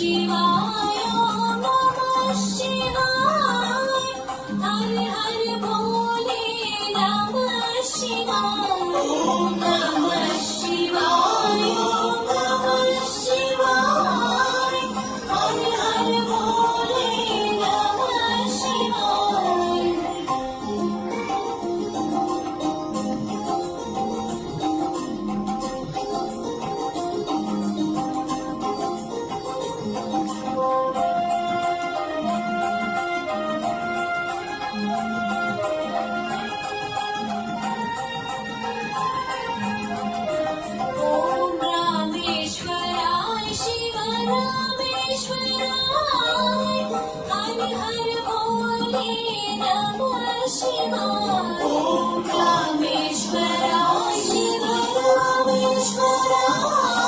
शिवाय नमः शिवाय हर हर भोले नमः शिवाय ॐ नमः शिवाय नमः शिवाय हर हर भोले नमः शिवाय ॐ रामेश्वराय शिव रामेश्वराय हर हर भोले नमः शिवाय ॐ रामेश्वराय शिव रामेश्वराय